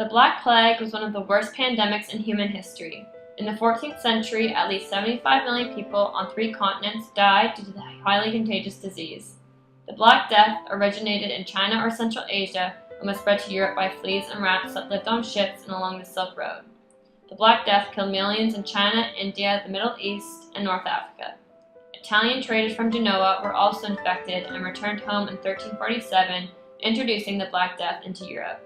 The Black Plague was one of the worst pandemics in human history. In the 14th century, at least 75 million people on 3 continents died due to the highly contagious disease. The Black Death originated in China or Central Asia and was spread to Europe by fleas and rats that lived on ships and along the Silk Road. The Black Death killed millions in China, India, the Middle East, and North Africa. Italian traders from Genoa were also infected and returned home in 1347, introducing the Black Death into Europe.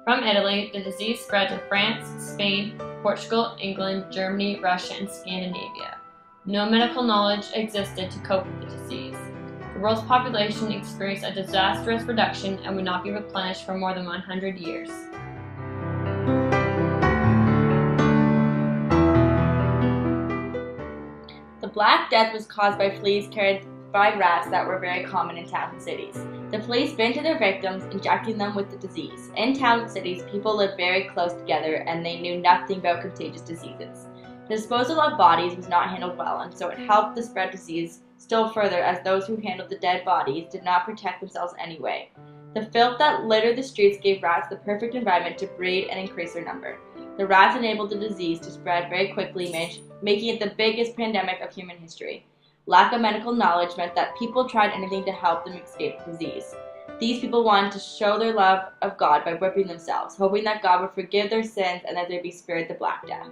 From Italy, the disease spread to France, Spain, Portugal, England, Germany, Russia, and Scandinavia. No medical knowledge existed to cope with the disease. The world's population experienced a disastrous reduction and would not be replenished for more than 100 years. The Black Death was caused by fleas carried by rats that were very common in towns and cities. The fleas bit into their victims, injecting them with the disease. In towns and cities, people lived very close together and they knew nothing about contagious diseases. The disposal of bodies was not handled well, and so it helped to spread disease still further, as those who handled the dead bodies did not protect themselves anyway. The filth that littered the streets gave rats the perfect environment to breed and increase their number. The rats enabled the disease to spread very quickly, making it the biggest pandemic of human history. Lack of medical knowledge meant that people tried anything to help them escape the disease. These people wanted to show their love of God by whipping themselves, hoping that God would forgive their sins and that they would be spared the Black Death.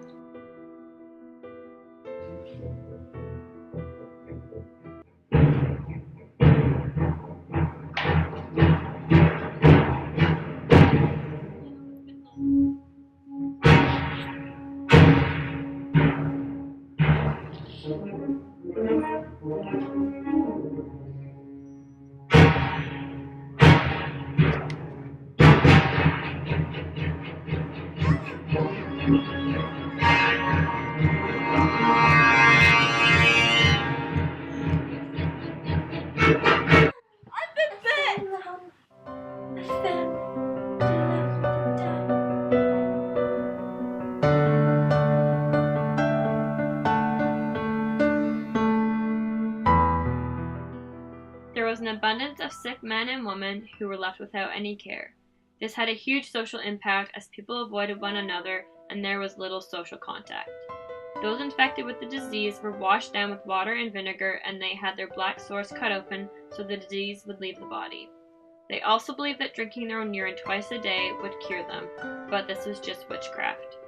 There was an abundance of sick men and women who were left without any care. This had a huge social impact as people avoided one another and there was little social contact. Those infected with the disease were washed down with water and vinegar, and they had their black sores cut open so the disease would leave the body. They also believed that drinking their own urine twice a day would cure them, but this was just witchcraft.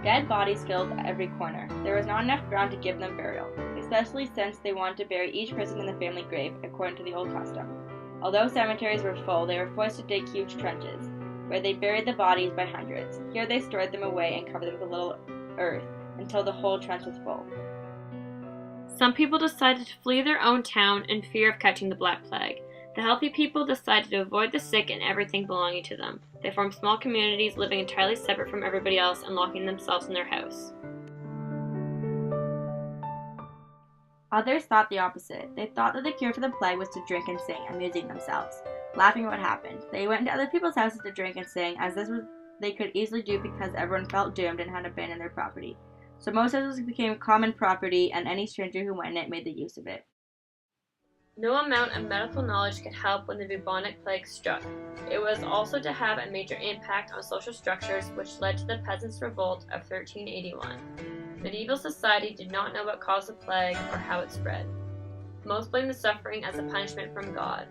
Dead bodies filled every corner. There was not enough ground to give them burial, especially since they wanted to bury each person in the family grave according to the old custom. Although cemeteries were full, they were forced to dig huge trenches, where they buried the bodies by hundreds. Here they stored them away and covered them with a little earth until the whole trench was full. Some people decided to flee their own town in fear of catching the Black Plague. The healthy people decided to avoid the sick and everything belonging to them. They formed small communities, living entirely separate from everybody else and locking themselves in their house. Others thought the opposite. They thought that the cure for the plague was to drink and sing, amusing themselves, laughing at what happened. They went into other people's houses to drink and sing, as this was they could easily do because everyone felt doomed and had abandoned their property. So most houses became common property, and any stranger who went in it made the use of it. No amount of medical knowledge could help when the bubonic plague struck. It was also to have a major impact on social structures, which led to the Peasants' Revolt of 1381. Medieval society did not know what caused the plague or how it spread. Most blamed the suffering as a punishment from God.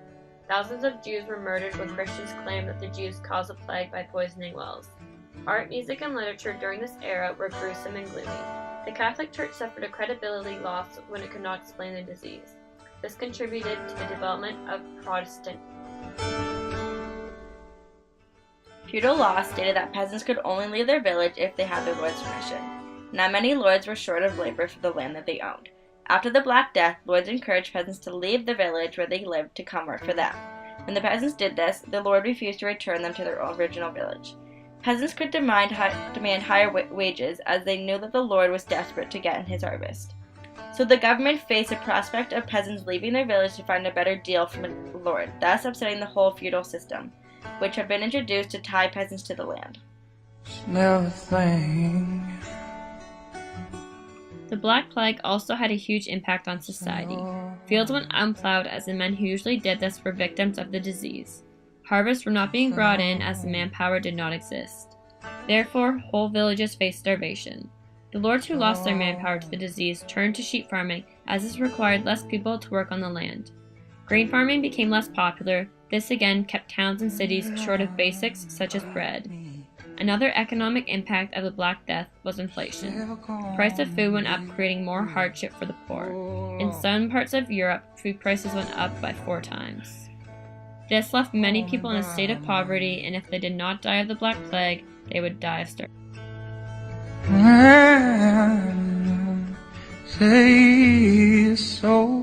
Thousands of Jews were murdered when Christians claimed that the Jews caused the plague by poisoning wells. Art, music, and literature during this era were gruesome and gloomy. The Catholic Church suffered a credibility loss when it could not explain the disease. This contributed to the development of Protestant. Feudal law stated that peasants could only leave their village if they had their lord's permission. Now many lords were short of labor for the land that they owned. After the Black Death, lords encouraged peasants to leave the village where they lived to come work for them. When the peasants did this, the lord refused to return them to their original village. Peasants could demand higher wages, as they knew that the lord was desperate to get in his harvest. So the government faced the prospect of peasants leaving their village to find a better deal from a lord, thus upsetting the whole feudal system, which had been introduced to tie peasants to the land. The Black Plague also had a huge impact on society. Fields went unplowed as the men who usually did this were victims of the disease. Harvests were not being brought in as the manpower did not exist. Therefore, whole villages faced starvation. The lords who lost their manpower to the disease turned to sheep farming as this required less people to work on the land. Grain farming became less popular. This again kept towns and cities short of basics such as bread. Another economic impact of the Black Death was inflation. The price of food went up, creating more hardship for the poor. In some parts of Europe, food prices went up by 4 times. This left many people in a state of poverty, and if they did not die of the Black Plague, they would die of starvation. Say so.